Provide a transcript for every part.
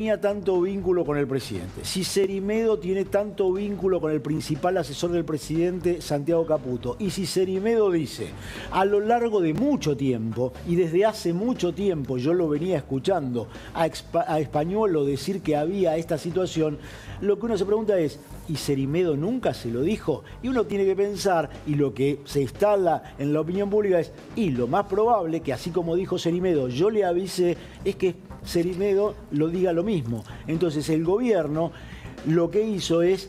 tenía tanto vínculo con el presidente, si Cerimedo tiene tanto vínculo con el principal asesor del presidente, Santiago Caputo, y si Cerimedo dice, a lo largo de mucho tiempo, y desde hace mucho tiempo yo lo venía escuchando a Españolo decir que había esta situación, lo que uno se pregunta es, ¿y Cerimedo nunca se lo dijo? Y uno tiene que pensar, y lo que se instala en la opinión pública es, y lo más probable, que así como dijo Cerimedo, yo le avisé, es que Cerimedo lo diga lo mismo. Entonces el gobierno lo que hizo es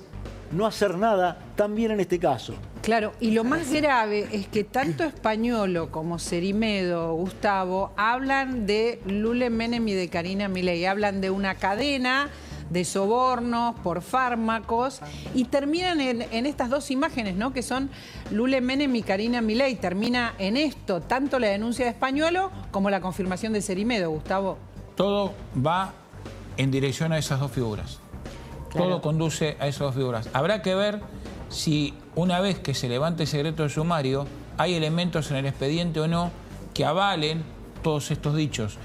no hacer nada también en este caso. Claro, y lo más grave es que tanto Españolo como Cerimedo, Gustavo, hablan de Lule Menem y de Karina Milei, hablan de una cadena de sobornos por fármacos y terminan en estas dos imágenes, ¿no? Que son Lule Menem y Karina Milei. Termina en esto, tanto la denuncia de Españolo como la confirmación de Cerimedo, Gustavo. Todo va en dirección a esas dos figuras. Claro. Todo conduce a esas dos figuras. Habrá que ver si una vez que se levante el secreto de sumario hay elementos en el expediente o no que avalen todos estos dichos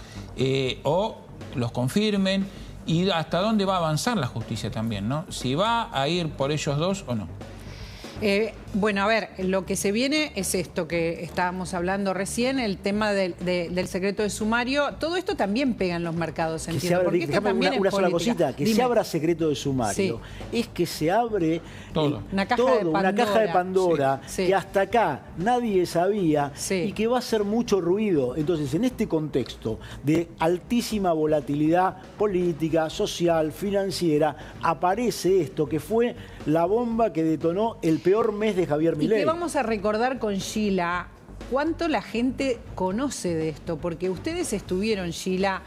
o los confirmen y hasta dónde va a avanzar la justicia también, ¿no? Si va a ir por ellos dos o no. Bueno, a ver, lo que se viene es esto que estábamos hablando recién, el tema del secreto de sumario. Todo esto también pega en los mercados, entiendo. Porque esto también una sola cosita, que Dime. Se abra secreto de sumario. Sí. Es que se abre todo. Una caja de Pandora sí. Que hasta acá nadie sabía sí. Y que va a hacer mucho ruido. Entonces, en este contexto de altísima volatilidad política, social, financiera, aparece esto que fue la bomba que detonó el peor mes de Javier Milei. Y que vamos a recordar con Sheila cuánto la gente conoce de esto, porque ustedes estuvieron, Sheila,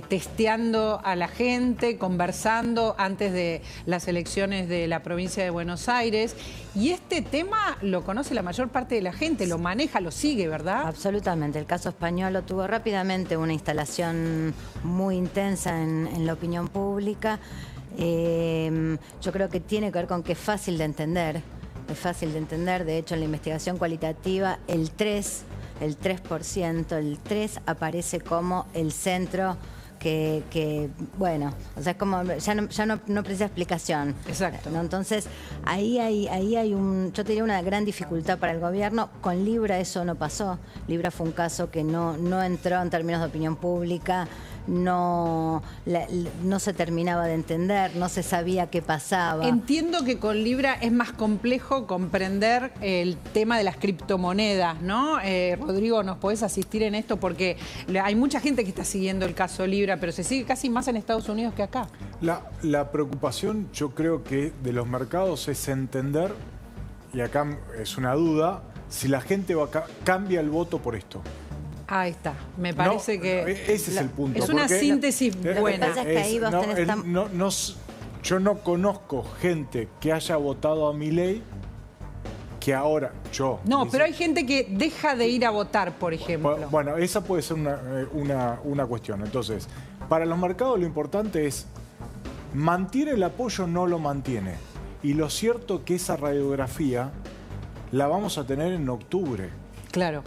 testeando a la gente, conversando antes de las elecciones de la provincia de Buenos Aires, y este tema lo conoce la mayor parte de la gente, lo maneja, lo sigue, ¿verdad? Absolutamente. El caso Españolo tuvo rápidamente una instalación muy intensa en la opinión pública. Yo creo que tiene que ver con que es fácil de entender. Es fácil de entender, de hecho en la investigación cualitativa el 3% aparece como el centro que bueno, o sea, es como ya no precisa explicación. Exacto. ¿No? Entonces, ahí hay yo te diría una gran dificultad para el gobierno. Con Libra eso no pasó. Libra fue un caso que no entró en términos de opinión pública, no se terminaba de entender, no se sabía qué pasaba. Entiendo que con Libra es más complejo comprender el tema de las criptomonedas, ¿no? Rodrigo, ¿nos podés asistir en esto? Porque hay mucha gente que está siguiendo el caso Libra, pero se sigue casi más en Estados Unidos que acá. La preocupación, yo creo que de los mercados es entender, y acá es una duda, si la gente cambia el voto por esto. Ahí está, me parece que... Ese es el punto. Es una síntesis buena. Yo no conozco gente que haya votado a Milei que ahora No, pero hay gente que deja de ir a votar, por ejemplo. Bueno, esa puede ser una cuestión. Entonces, para los mercados lo importante es mantiene el apoyo o no lo mantiene. Y lo cierto es que esa radiografía la vamos a tener en octubre. Claro.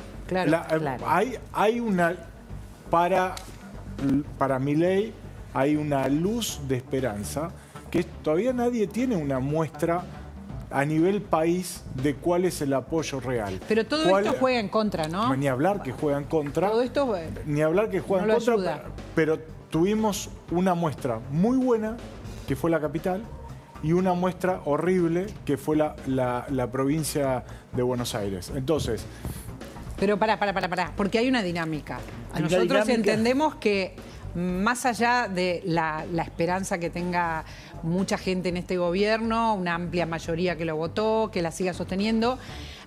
Hay una... Para Milei hay una luz de esperanza que todavía nadie tiene una muestra a nivel país de cuál es el apoyo real. Pero todo esto juega en contra, ¿no? Ni hablar que juega en contra. Todo esto ni hablar que juega en contra. Pero tuvimos una muestra muy buena, que fue la capital, y una muestra horrible, que fue la provincia de Buenos Aires. Entonces... Pero pará, porque hay una dinámica. Nosotros entendemos que más allá de la esperanza que tenga mucha gente en este gobierno, una amplia mayoría que lo votó, que la siga sosteniendo,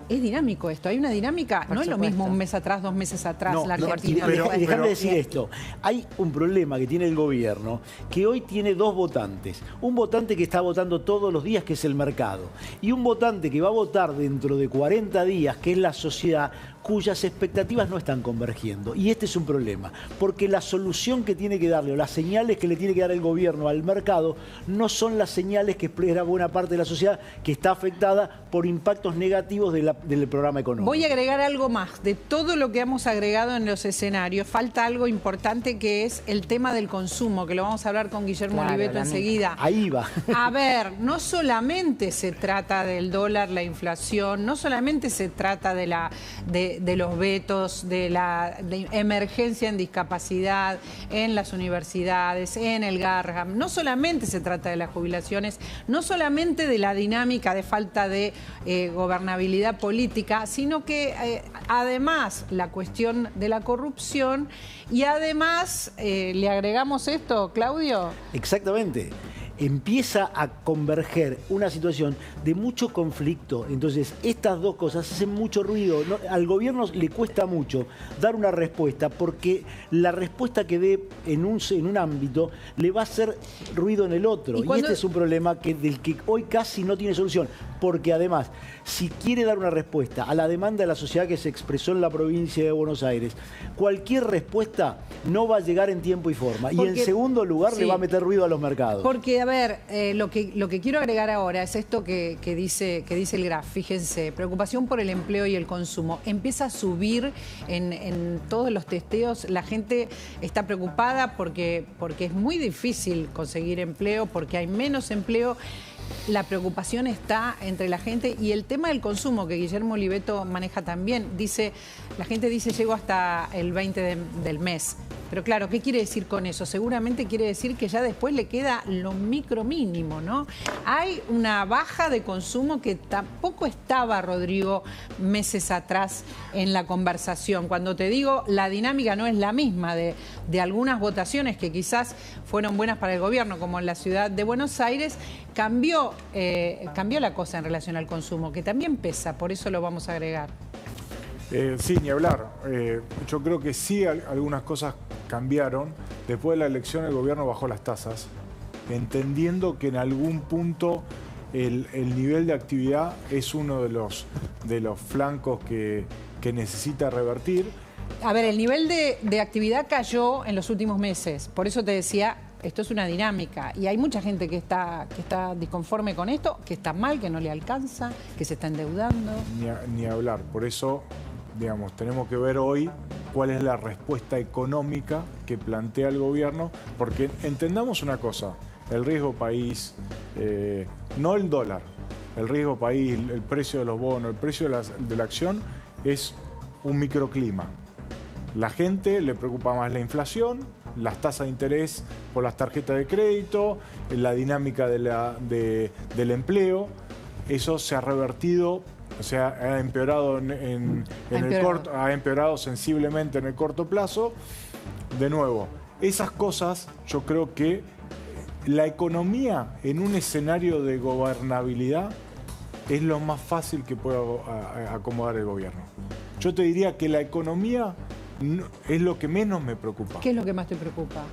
es dinámico esto. Hay una dinámica, no es lo mismo un mes atrás, 2 meses atrás, la Argentina. Pero déjame decir esto. Hay un problema que tiene el gobierno, que hoy tiene dos votantes. Un votante que está votando todos los días, que es el mercado. Y un votante que va a votar dentro de 40 días, que es la sociedad, cuyas expectativas no están convergiendo. Y este es un problema, porque la solución que tiene que darle, o las señales que le tiene que dar el gobierno al mercado, no son las señales que espera buena parte de la sociedad que está afectada por impactos negativos del programa económico. Voy a agregar algo más. De todo lo que hemos agregado en los escenarios, falta algo importante que es el tema del consumo, que lo vamos a hablar con Guillermo Oliveto enseguida. Ahí va. A ver, no solamente se trata del dólar, la inflación, no solamente se trata de los vetos, de la emergencia en discapacidad, en las universidades, en el Gargam, no solamente se trata de las jubilaciones, no solamente de la dinámica de falta de gobernabilidad política, sino que además la cuestión de la corrupción y además, ¿le agregamos esto, Claudio? Exactamente. Empieza a converger una situación de mucho conflicto. Entonces, estas dos cosas hacen mucho ruido. Al gobierno le cuesta mucho dar una respuesta porque la respuesta que dé en un ámbito le va a hacer ruido en el otro. Y este es un problema del que hoy casi no tiene solución. Porque además, si quiere dar una respuesta a la demanda de la sociedad que se expresó en la provincia de Buenos Aires, cualquier respuesta no va a llegar en tiempo y forma. Y en segundo lugar, le va a meter ruido a los mercados. Porque, a ver, lo que quiero agregar ahora es esto que dice el Graf. Fíjense, preocupación por el empleo y el consumo. Empieza a subir en todos los testeos. La gente está preocupada porque es muy difícil conseguir empleo, porque hay menos empleo. La preocupación está entre la gente y el tema del consumo que Guillermo Oliveto maneja también. La gente dice llego hasta el 20 del mes. Pero claro, ¿qué quiere decir con eso? Seguramente quiere decir que ya después le queda lo micro mínimo, ¿no? Hay una baja de consumo que tampoco estaba, Rodrigo, meses atrás en la conversación. Cuando te digo, la dinámica no es la misma de algunas votaciones que quizás fueron buenas para el gobierno, como en la ciudad de Buenos Aires, cambió la cosa en relación al consumo, que también pesa, por eso lo vamos a agregar. Sí, ni hablar. Yo creo que sí algunas cosas cambiaron. Después de la elección el gobierno bajó las tasas, entendiendo que en algún punto el nivel de actividad es uno de los flancos que necesita revertir. A ver, el nivel de actividad cayó en los últimos meses. Por eso te decía, esto es una dinámica. Y hay mucha gente que está disconforme con esto, que está mal, que no le alcanza, que se está endeudando. Ni hablar. Por eso, digamos, tenemos que ver hoy cuál es la respuesta económica que plantea el gobierno, porque entendamos una cosa, el riesgo país, no el dólar, el riesgo país, el precio de los bonos, el precio de la acción es un microclima. La gente le preocupa más la inflación, las tasas de interés por las tarjetas de crédito, la dinámica del empleo. Eso se ha revertido, o sea, ha empeorado ha empeorado sensiblemente en el corto plazo. De nuevo, esas cosas, yo creo que la economía en un escenario de gobernabilidad es lo más fácil que puede acomodar el gobierno. Yo te diría que la economía es lo que menos me preocupa. ¿Qué es lo que más te preocupa?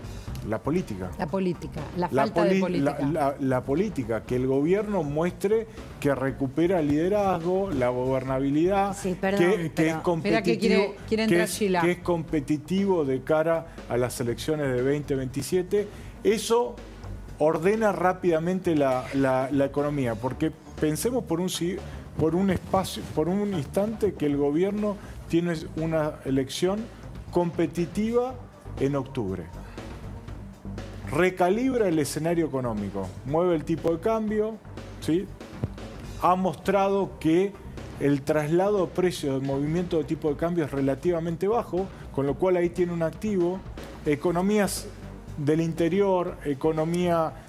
La política. La política, la falta de política. La política, que el gobierno muestre que recupera el liderazgo, la gobernabilidad, sí, perdón, que es competitivo, que es competitivo de cara a las elecciones de 2027. Eso ordena rápidamente la economía, porque pensemos por un instante que el gobierno tiene una elección competitiva en octubre. Recalibra el escenario económico, mueve el tipo de cambio, ¿sí? Ha mostrado que el traslado de precios del movimiento de tipo de cambio es relativamente bajo, con lo cual ahí tiene un activo. Economías del interior,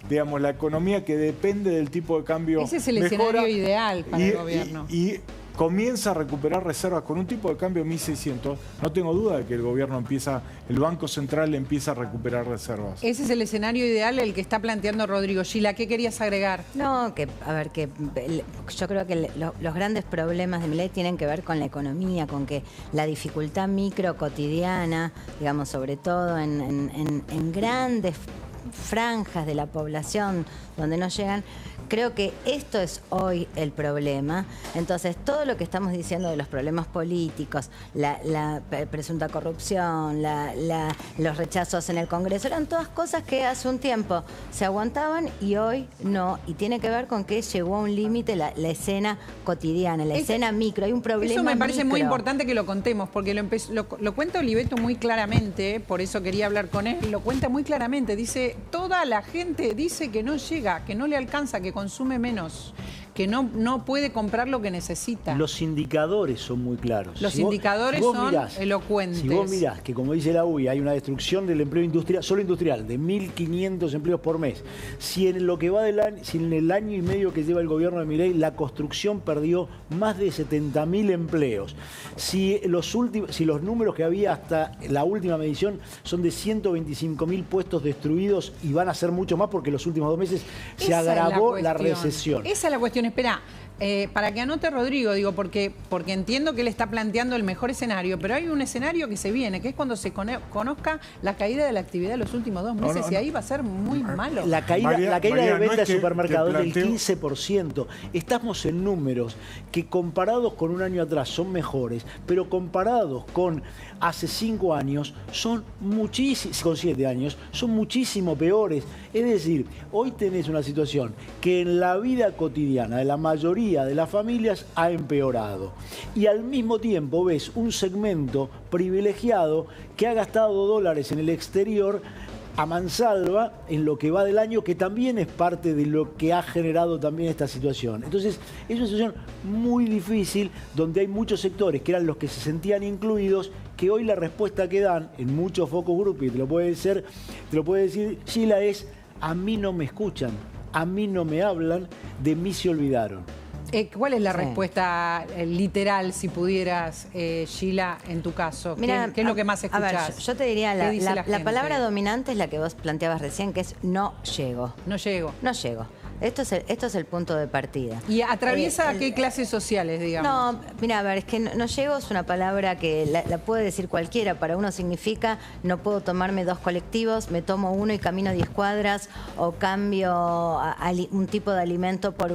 digamos, la economía que depende del tipo de cambio. Ese es el escenario ideal para el gobierno. Y comienza a recuperar reservas con un tipo de cambio 1.600, no tengo duda de que el Banco Central empieza a recuperar reservas. Ese es el escenario ideal, el que está planteando Rodrigo. Gila, ¿qué querías agregar? No, yo creo que los grandes problemas de Milei tienen que ver con la economía, con que la dificultad micro cotidiana, digamos, sobre todo en grandes franjas de la población donde no llegan, Creo que esto es hoy el problema. Entonces, todo lo que estamos diciendo de los problemas políticos, la presunta corrupción, los rechazos en el Congreso, eran todas cosas que hace un tiempo se aguantaban y hoy no. Y tiene que ver con que llegó a un límite la escena cotidiana, la escena micro. Hay un problema. Eso me parece micro. muy importante que lo contemos, porque lo cuenta Oliveto muy claramente, por eso quería hablar con él. Lo cuenta muy claramente. Dice, toda la gente dice que no llega, que no le alcanza, que consume menos, que no puede comprar lo que necesita. Los indicadores son muy claros. Los indicadores son elocuentes. Si vos mirás que, como dice la UIA, hay una destrucción del empleo industrial, solo industrial, de 1.500 empleos por mes. Si en lo que va del año, si en el año y medio que lleva el gobierno de Milei, la construcción perdió más de 70.000 empleos. Si los números que había hasta la última medición son de 125.000 puestos destruidos y van a ser mucho más porque los últimos 2 meses se agravó la recesión. Esa es la cuestión. Espera, para que anote Rodrigo, digo, porque entiendo que él está planteando el mejor escenario, pero hay un escenario que se viene, que es cuando se conozca la caída de la actividad de los últimos 2 meses, y ahí va a ser muy malo. La caída de venta de supermercados del planteo... 15%. Estamos en números que comparados con un año atrás son mejores, pero comparados con hace 5 años son muchísimo, con 7 años, son muchísimo peores. Es decir, hoy tenés una situación que en la vida cotidiana de la mayoría de las familias ha empeorado. Y al mismo tiempo ves un segmento privilegiado que ha gastado dólares en el exterior a mansalva en lo que va del año, que también es parte de lo que ha generado también esta situación. Entonces, es una situación muy difícil, donde hay muchos sectores que eran los que se sentían incluidos, que hoy la respuesta que dan en muchos focus group, y te lo puede decir Sheila, es: a mí no me escuchan, a mí no me hablan, de mí se olvidaron. ¿Cuál es la respuesta literal, si pudieras, Sheila, en tu caso? Mira, ¿Qué es lo que más escuchás? A ver, yo te diría, la palabra dominante es la que vos planteabas recién, que es no llego. No llego. No llego. Esto es el punto de partida. ¿Y atraviesa qué clases sociales, digamos? No, mira, a ver, es que no llego es una palabra que la puede decir cualquiera. Para uno significa: no puedo tomarme 2 colectivos, me tomo uno y camino 10 cuadras, o cambio un tipo de alimento por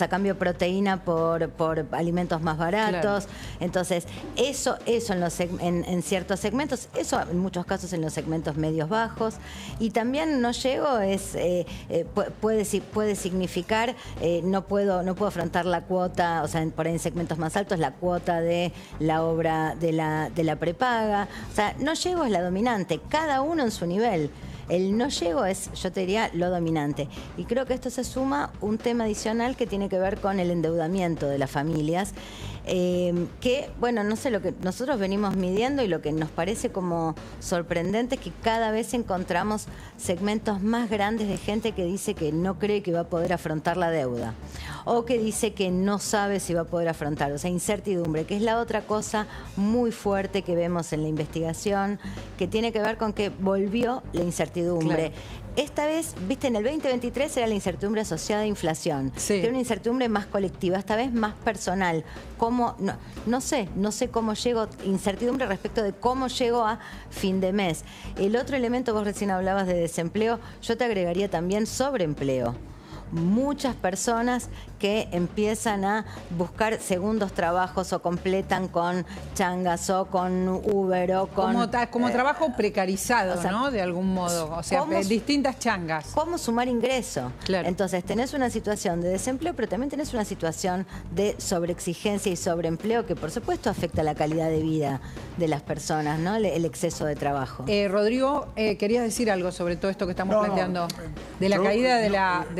cambio proteína por alimentos más baratos. Claro. Entonces, eso en ciertos segmentos, eso en muchos casos en los segmentos medios bajos. Y también no llego puede significar no puedo afrontar la cuota, o sea, por ahí en segmentos más altos, la cuota de la obra de la prepaga. O sea, no llego es la dominante, cada uno en su nivel. El no llego es, yo te diría, lo dominante. Y creo que esto se suma un tema adicional que tiene que ver con el endeudamiento de las familias, que, bueno, no sé, lo que nosotros venimos midiendo y lo que nos parece como sorprendente es que cada vez encontramos segmentos más grandes de gente que dice que no cree que va a poder afrontar la deuda, o que dice que no sabe si va a poder afrontar, o sea, incertidumbre, que es la otra cosa muy fuerte que vemos en la investigación, que tiene que ver con que volvió la incertidumbre. Claro. Esta vez, viste, en el 2023 era la incertidumbre asociada a inflación, que era una incertidumbre más colectiva, esta vez más personal. No sé cómo llego, incertidumbre respecto de cómo llego a fin de mes. El otro elemento, vos recién hablabas de desempleo, yo te agregaría también sobreempleo. Muchas personas que empiezan a buscar segundos trabajos o completan con changas o con Uber o con... Como trabajo precarizado, o sea, ¿no? De algún modo, o sea, distintas changas. ¿Cómo sumar ingreso? Claro. Entonces tenés una situación de desempleo, pero también tenés una situación de sobreexigencia y sobreempleo que por supuesto afecta la calidad de vida de las personas, ¿no? El exceso de trabajo. Rodrigo, querías decir algo sobre todo esto que estamos planteando, de la caída de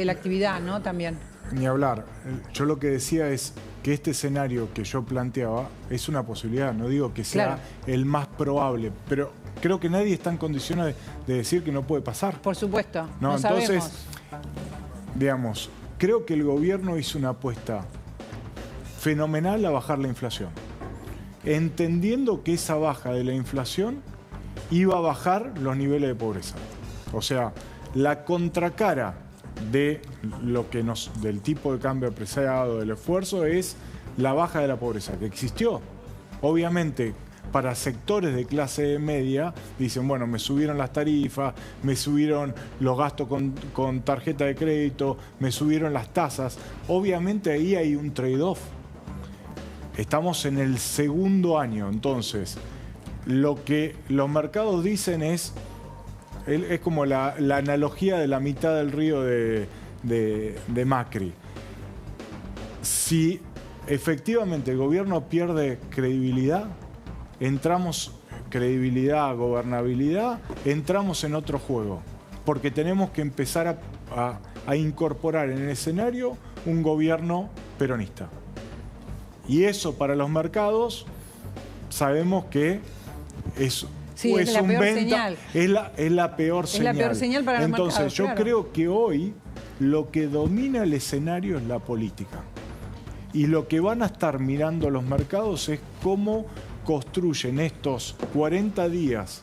la actividad, ¿no? También. Ni hablar. Yo lo que decía es que este escenario que yo planteaba es una posibilidad. No digo que sea el más probable, pero creo que nadie está en condiciones de decir que no puede pasar. Por supuesto, no entonces, sabemos. Digamos, creo que el gobierno hizo una apuesta fenomenal a bajar la inflación, entendiendo que esa baja de la inflación iba a bajar los niveles de pobreza. O sea, la contracara de lo que del tipo de cambio apreciado, del esfuerzo, es la baja de la pobreza, que existió. Obviamente, para sectores de clase media, dicen, bueno, me subieron las tarifas, me subieron los gastos con tarjeta de crédito, me subieron las tasas. Obviamente ahí hay un trade-off. Estamos en el segundo año, entonces lo que los mercados dicen es como la analogía de la mitad del río de Macri. Si efectivamente el gobierno pierde credibilidad, gobernabilidad, entramos en otro juego, porque tenemos que empezar a incorporar en el escenario un gobierno peronista. Y eso para los mercados sabemos que es la peor señal. Es la peor señal. Es la peor señal para los mercados. Entonces, yo creo que hoy lo que domina el escenario es la política. Y lo que van a estar mirando los mercados es cómo construyen estos 40 días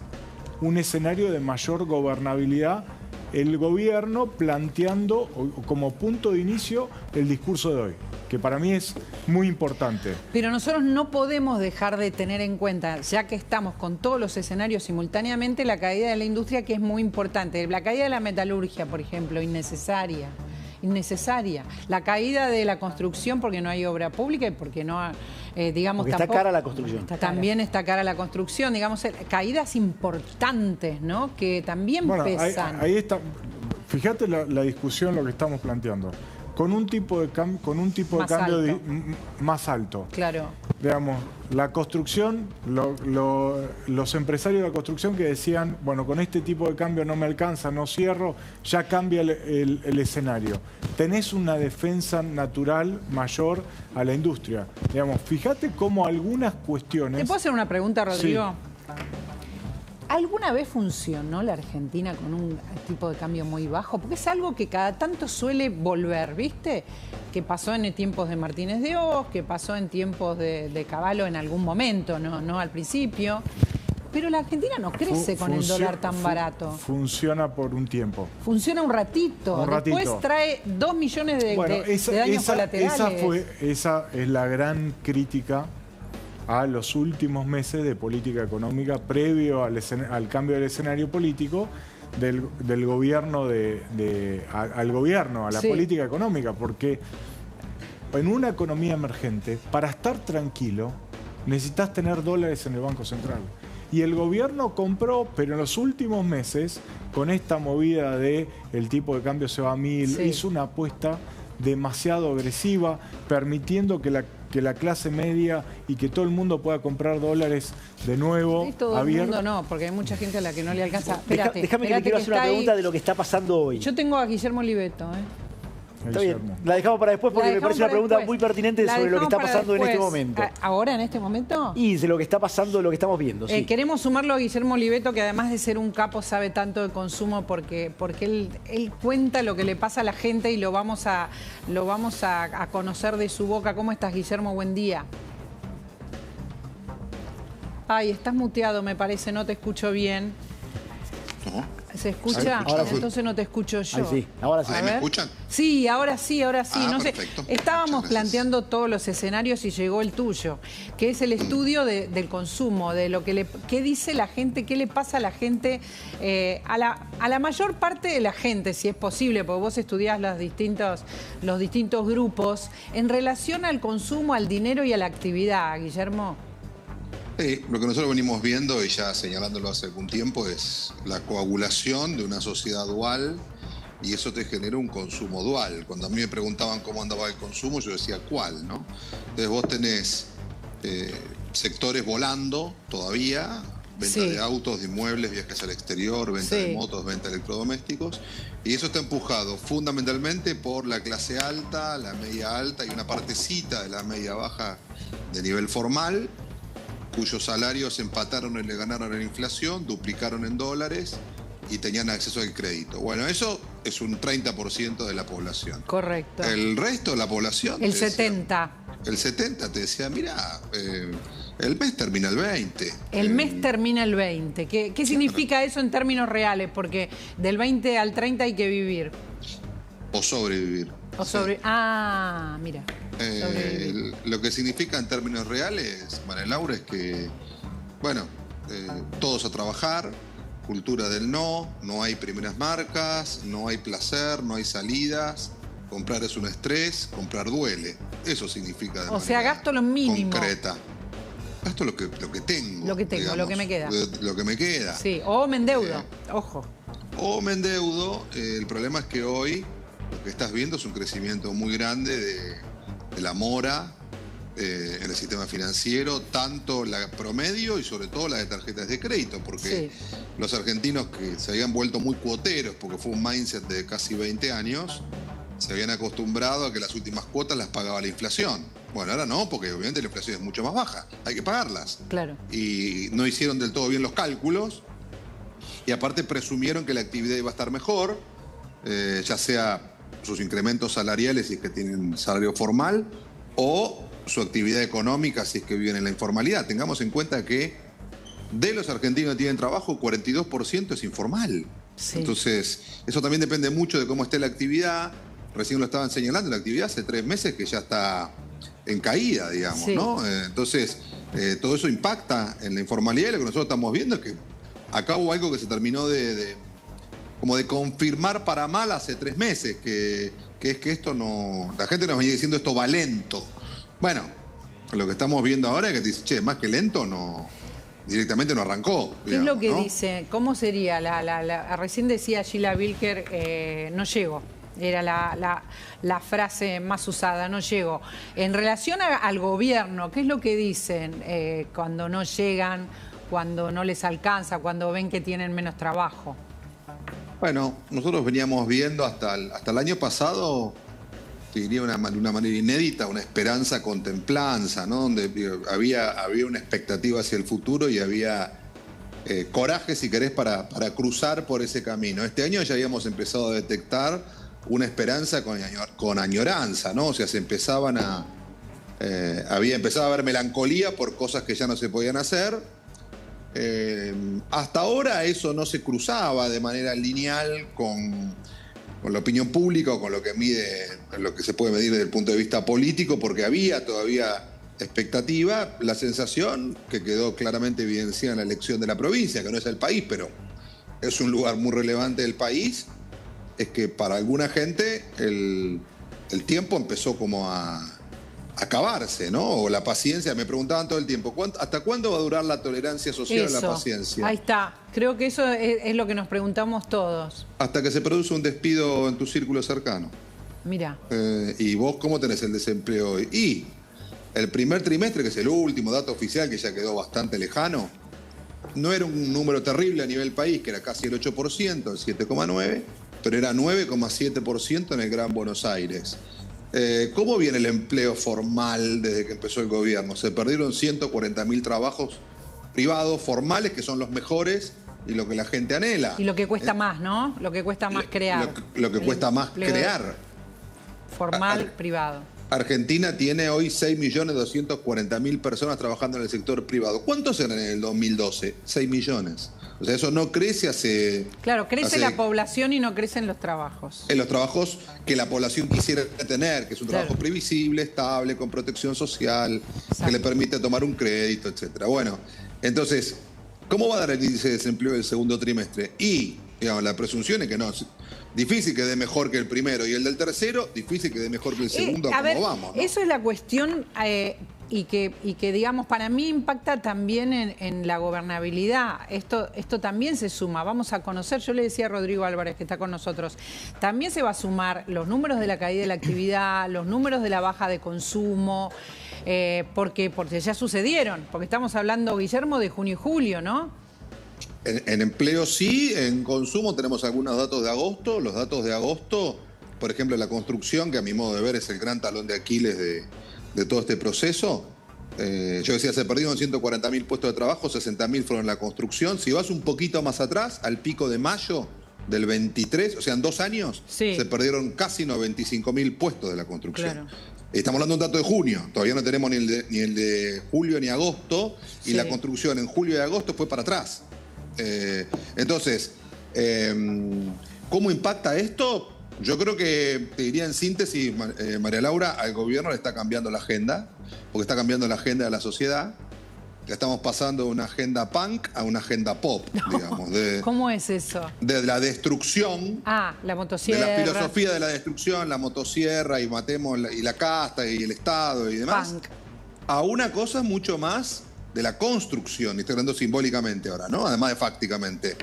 un escenario de mayor gobernabilidad, el gobierno planteando como punto de inicio el discurso de hoy, que para mí es muy importante. Pero nosotros no podemos dejar de tener en cuenta, ya que estamos con todos los escenarios simultáneamente, la caída de la industria, que es muy importante. La caída de la metalurgia, por ejemplo, innecesaria. La caída de la construcción porque no hay obra pública y porque no, digamos, porque está cara la construcción. También está cara la construcción, digamos, caídas importantes, ¿no? Que también pesan. Ahí está. Fíjate la discusión, lo que estamos planteando. Con un tipo de cambio más alto. Claro. Digamos, la construcción, los empresarios de la construcción que decían, bueno, con este tipo de cambio no me alcanza, no cierro, ya cambia el escenario. Tenés una defensa natural mayor a la industria. Digamos, fíjate cómo algunas cuestiones... ¿Te puedo hacer una pregunta, Rodrigo? Sí. ¿Alguna vez funcionó la Argentina con un tipo de cambio muy bajo? Porque es algo que cada tanto suele volver, ¿viste? Que pasó en tiempos de Martínez de Hoz, que pasó en tiempos de Cavallo en algún momento, no al principio. Pero la Argentina no crece con el dólar tan barato. Funciona por un tiempo. Funciona un ratito. Después trae 2 millones de daños colaterales. Esa es la gran crítica a los últimos meses de política económica previo al cambio del escenario político del gobierno al gobierno, a la política económica, porque en una economía emergente, para estar tranquilo, necesitas tener dólares en el Banco Central. Y el gobierno compró, pero en los últimos meses, con esta movida de el tipo de cambio se va a 1000, hizo una apuesta demasiado agresiva, permitiendo que la clase media y que todo el mundo pueda comprar dólares de nuevo. Y todo el mundo no, porque hay mucha gente a la que no le alcanza. Déjame que le quiero hacer una pregunta de lo que está pasando hoy. Yo tengo a Guillermo Oliveto. Está bien, la dejamos para después porque me parece una pregunta muy pertinente sobre lo que está pasando en este momento. ¿Ahora, en este momento? Y de lo que está pasando, lo que estamos viendo, sí. Queremos sumarlo a Guillermo Oliveto, que además de ser un capo sabe tanto de consumo porque él cuenta lo que le pasa a la gente y lo vamos a conocer de su boca. ¿Cómo estás, Guillermo? Buen día. Ay, estás muteado, me parece, no te escucho bien. ¿Se escucha? Ahora sí. Entonces no te escucho yo. Ahí sí, ahora sí. ¿Ahí me escuchan? Sí, ahora sí. No sé. Perfecto. Estábamos planteando todos los escenarios y llegó el tuyo, que es el estudio del consumo, de lo que qué dice la gente, qué le pasa a la gente, a la mayor parte de la gente, si es posible, porque vos estudiás los distintos grupos, en relación al consumo, al dinero y a la actividad, Guillermo. Lo que nosotros venimos viendo y ya señalándolo hace algún tiempo es la coagulación de una sociedad dual y eso te genera un consumo dual. Cuando a mí me preguntaban cómo andaba el consumo, yo decía ¿cuál? ¿No? Entonces vos tenés sectores volando todavía, venta de autos, de inmuebles, viajes al exterior, venta de motos, venta de electrodomésticos, y eso está empujado fundamentalmente por la clase alta, la media alta y una partecita de la media baja de nivel formal, cuyos salarios empataron y le ganaron a la inflación, duplicaron en dólares y tenían acceso al crédito. Bueno, eso es un 30% de la población. Correcto. El resto de la población... El 70%. El 70% te decía, mira, el mes termina el 20%. El mes termina el 20%. ¿Qué significa eso en términos reales? Porque del 20 al 30 hay que vivir. O sobrevivir. Mira. Lo que significa en términos reales, María Laura, es que Bueno, todos a trabajar, cultura del no hay primeras marcas, no hay placer, no hay salidas, comprar es un estrés, comprar duele. Eso significa de O sea, manera gasto lo mínimo. concreta. Gasto lo que tengo. Lo que tengo, digamos, lo que me queda. Lo que me queda. Sí, o me endeudo, ojo. O me endeudo. El problema es que hoy lo que estás viendo es un crecimiento muy grande de la mora en el sistema financiero, tanto la promedio y sobre todo la de tarjetas de crédito, porque los argentinos que se habían vuelto muy cuoteros, porque fue un mindset de casi 20 años, se habían acostumbrado a que las últimas cuotas las pagaba la inflación. Bueno, ahora no, porque obviamente la inflación es mucho más baja, hay que pagarlas. Claro. Y no hicieron del todo bien los cálculos, y aparte presumieron que la actividad iba a estar mejor, ya sea sus incrementos salariales si es que tienen salario formal, o su actividad económica si es que viven en la informalidad. Tengamos en cuenta que de los argentinos que tienen trabajo, 42% es informal. Sí. Entonces, eso también depende mucho de cómo esté la actividad. Recién lo estaban señalando, la actividad hace 3 meses que ya está en caída, digamos, ¿no? Entonces, todo eso impacta en la informalidad, y lo que nosotros estamos viendo es que acá hubo algo que se terminó como de confirmar para mal hace 3 meses, que es que esto no... La gente nos venía diciendo esto va lento. Bueno, lo que estamos viendo ahora es que te dice, che, más que lento, no... Directamente no arrancó. ¿Qué es lo que ¿no? dice? ¿Cómo sería? Recién decía Sheila Wilker, no llego. Era la frase más usada, no llego. En relación al gobierno, ¿qué es lo que dicen cuando no llegan, cuando no les alcanza, cuando ven que tienen menos trabajo? Bueno, nosotros veníamos viendo hasta el año pasado, te diría de una manera inédita, una esperanza con templanza, ¿no? Donde había una expectativa hacia el futuro y había coraje, si querés, para cruzar por ese camino. Este año ya habíamos empezado a detectar una esperanza con añoranza, ¿no? O sea, empezaba a haber melancolía por cosas que ya no se podían hacer. Hasta ahora eso no se cruzaba de manera lineal con la opinión pública o con lo que se puede medir desde el punto de vista político, porque había todavía expectativa. La sensación que quedó claramente evidenciada en la elección de la provincia, que no es el país, pero es un lugar muy relevante del país, es que para alguna gente el tiempo empezó como a acabarse, ¿no? O la paciencia. Me preguntaban todo el tiempo, ¿hasta cuándo va a durar la tolerancia social o la paciencia? Ahí está. Creo que eso es lo que nos preguntamos todos. Hasta que se produce un despido en tu círculo cercano. Mira. ¿Y vos cómo tenés el desempleo hoy? Y el primer trimestre, que es el último dato oficial, que ya quedó bastante lejano, no era un número terrible a nivel país, que era casi el 8%, el 7,9%, pero era 9,7% en el Gran Buenos Aires. ¿Cómo viene el empleo formal desde que empezó el gobierno? Se perdieron 140.000 trabajos privados formales, que son los mejores y lo que la gente anhela. Y lo que cuesta más, ¿no? Lo que cuesta más crear. Lo que cuesta más crear. Formal, privado. Argentina tiene hoy 6.240.000 personas trabajando en el sector privado. ¿Cuántos eran en el 2012? 6 millones. O sea, eso no crece hace... Claro, crece la población y no crecen los trabajos. En los trabajos que la población quisiera tener, que es un trabajo previsible, estable, con protección social, que le permite tomar un crédito, etcétera. Bueno, entonces, ¿cómo va a dar el índice de desempleo del segundo trimestre? Y, digamos, la presunción es que no... Difícil que dé mejor que el primero, y el del tercero, difícil que dé mejor que el segundo, como vamos, ¿no? Eso es la cuestión y que, digamos, para mí impacta también en la gobernabilidad. Esto también se suma. Vamos a conocer, yo le decía a Rodrigo Álvarez, que está con nosotros, también se va a sumar los números de la caída de la actividad, los números de la baja de consumo, porque ya sucedieron, porque estamos hablando, Guillermo, de junio y julio, ¿no? En empleo sí, en consumo tenemos algunos datos de agosto. Los datos de agosto, por ejemplo, la construcción, que a mi modo de ver es el gran talón de Aquiles de todo este proceso. Yo decía, se perdieron 140.000 puestos de trabajo, 60.000 fueron en la construcción. Si vas un poquito más atrás, al pico de mayo del 23, o sea, en 2 años, se perdieron casi 95.000 puestos de la construcción. Claro. Estamos hablando de un dato de junio, todavía no tenemos ni el de julio ni agosto, y la construcción en julio y agosto fue para atrás. Entonces, ¿cómo impacta esto? Yo creo que, te diría en síntesis, María Laura, al gobierno le está cambiando la agenda, porque está cambiando la agenda de la sociedad. estamos pasando de una agenda punk a una agenda pop, digamos. ¿Cómo es eso? De la destrucción. La motosierra. De la filosofía de la destrucción, la motosierra y matemos y la casta y el Estado y demás. Punk. A una cosa mucho más de la construcción, y estoy hablando simbólicamente ahora, ¿no? Además de fácticamente.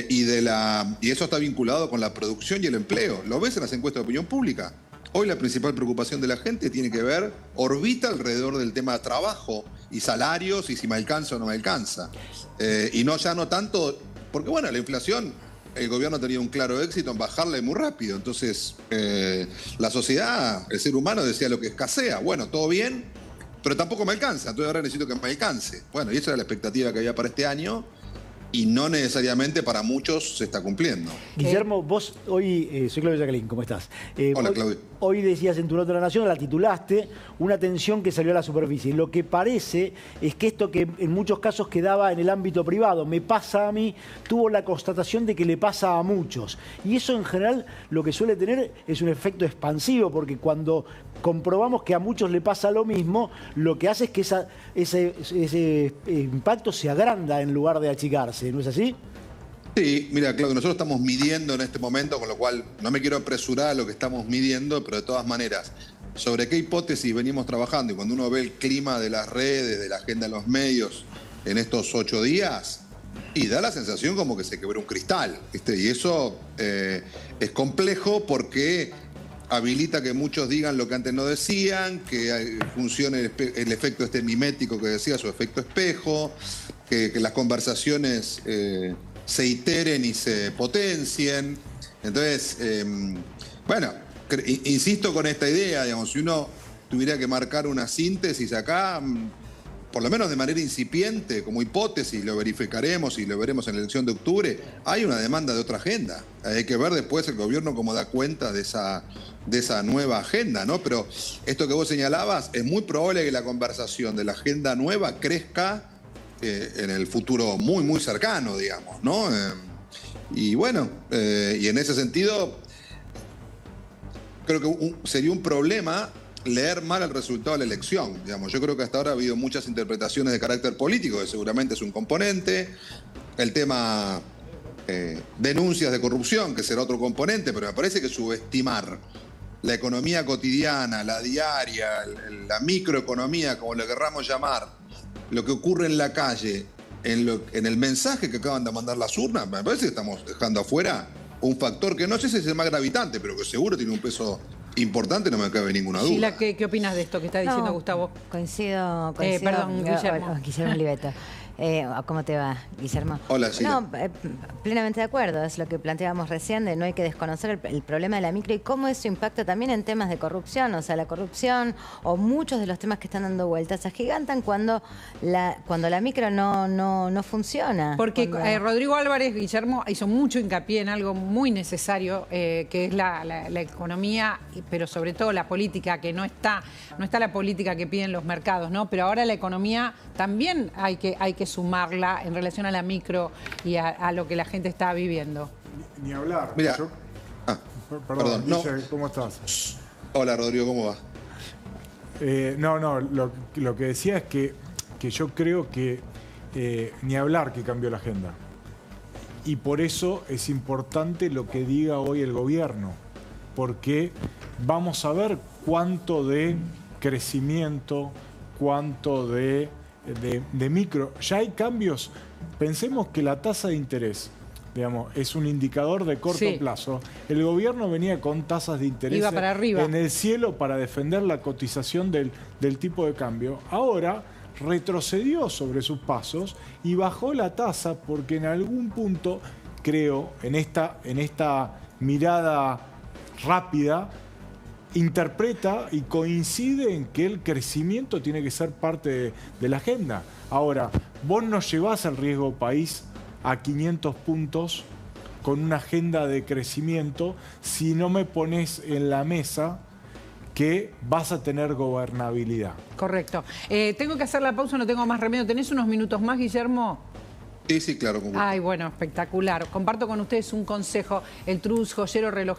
Y eso está vinculado con la producción y el empleo. ¿Lo ves en las encuestas de opinión pública? Hoy la principal preocupación de la gente tiene que ver, orbita alrededor del tema de trabajo y salarios y si me alcanza o no me alcanza. Y ya no tanto, porque bueno, la inflación, el gobierno ha tenido un claro éxito en bajarla muy rápido. Entonces, la sociedad, el ser humano decía lo que escasea. Bueno, todo bien, pero tampoco me alcanza. Entonces ahora necesito que me alcance. Bueno, y esa era la expectativa que había para este año. Y no necesariamente para muchos se está cumpliendo. Guillermo, vos hoy, soy Claudio Jacqueline, ¿cómo estás? Hola, Claudio. Hoy decías en tu nota de la Nación, la titulaste, una tensión que salió a la superficie. Lo que parece es que esto que en muchos casos quedaba en el ámbito privado, me pasa a mí, tuvo la constatación de que le pasa a muchos. Y eso en general lo que suele tener es un efecto expansivo, porque cuando comprobamos que a muchos le pasa lo mismo, lo que hace es que ese impacto se agranda en lugar de achicarse, ¿no es así? Sí, mira, Claudio, nosotros estamos midiendo en este momento, con lo cual no me quiero apresurar a lo que estamos midiendo, pero de todas maneras, sobre qué hipótesis venimos trabajando, y cuando uno ve el clima de las redes, de la agenda de los medios en estos 8 días, y da la sensación como que se quebró un cristal, ¿viste? Y eso es complejo porque habilita que muchos digan lo que antes no decían, que funcione el efecto mimético que decía, su efecto espejo, que las conversaciones se iteren y se potencien. Entonces, bueno, insisto con esta idea, digamos, si uno tuviera que marcar una síntesis acá, por lo menos de manera incipiente, como hipótesis, lo verificaremos y lo veremos en la elección de octubre, hay una demanda de otra agenda. Hay que ver después el gobierno cómo da cuenta de esa nueva agenda, ¿no? Pero esto que vos señalabas, es muy probable que la conversación de la agenda nueva crezca en el futuro muy, muy cercano, digamos, ¿no? Y bueno, y en ese sentido, creo que sería un problema leer mal el resultado de la elección, digamos. Yo creo que hasta ahora ha habido muchas interpretaciones de carácter político, que seguramente es un componente. El tema denuncias de corrupción, que será otro componente, pero me parece que subestimar la economía cotidiana, la diaria, la microeconomía, como lo querramos llamar, lo que ocurre en la calle, en el mensaje que acaban de mandar las urnas, me parece que estamos dejando afuera un factor que no sé si es el más gravitante, pero que seguro tiene un peso importante, no me cabe ninguna duda. Sheila, ¿qué opinas de esto que está diciendo Gustavo? Coincido. Perdón, Guillermo. Guillermo Oliveto. ¿Cómo te va, Guillermo? Hola, Sheila. No, plenamente de acuerdo. Es lo que planteábamos recién, de no hay que desconocer el problema de la micro y cómo eso impacta también en temas de corrupción. O sea, la corrupción o muchos de los temas que están dando vueltas se agigantan cuando la micro no funciona. Porque Rodrigo Álvarez, Guillermo, hizo mucho hincapié en algo muy necesario, que es la economía, pero sobre todo la política, que no está la política que piden los mercados, ¿no? Pero ahora la economía también hay que sumarla en relación a la micro y a lo que la gente está viviendo. Ni hablar. Mira. Perdón, no. ¿Cómo estás? Hola, Rodrigo, ¿cómo va? Lo que decía es que yo creo que ni hablar que cambió la agenda. Y por eso es importante lo que diga hoy el gobierno, porque vamos a ver cuánto de crecimiento, cuánto de micro. Ya hay cambios. Pensemos que la tasa de interés, digamos, es un indicador de corto plazo. El gobierno venía con tasas de interés iba para arriba en el cielo para defender la cotización del tipo de cambio. Ahora retrocedió sobre sus pasos y bajó la tasa porque en algún punto, creo, en esta mirada rápida, interpreta y coincide en que el crecimiento tiene que ser parte de la agenda. Ahora, vos no llevás al riesgo país a 500 puntos con una agenda de crecimiento si no me pones en la mesa que vas a tener gobernabilidad. Correcto. Tengo que hacer la pausa, no tengo más remedio. ¿Tenés unos minutos más, Guillermo? Sí, claro. Ay, bueno, espectacular. Comparto con ustedes un consejo. El Trus, joyero reloj.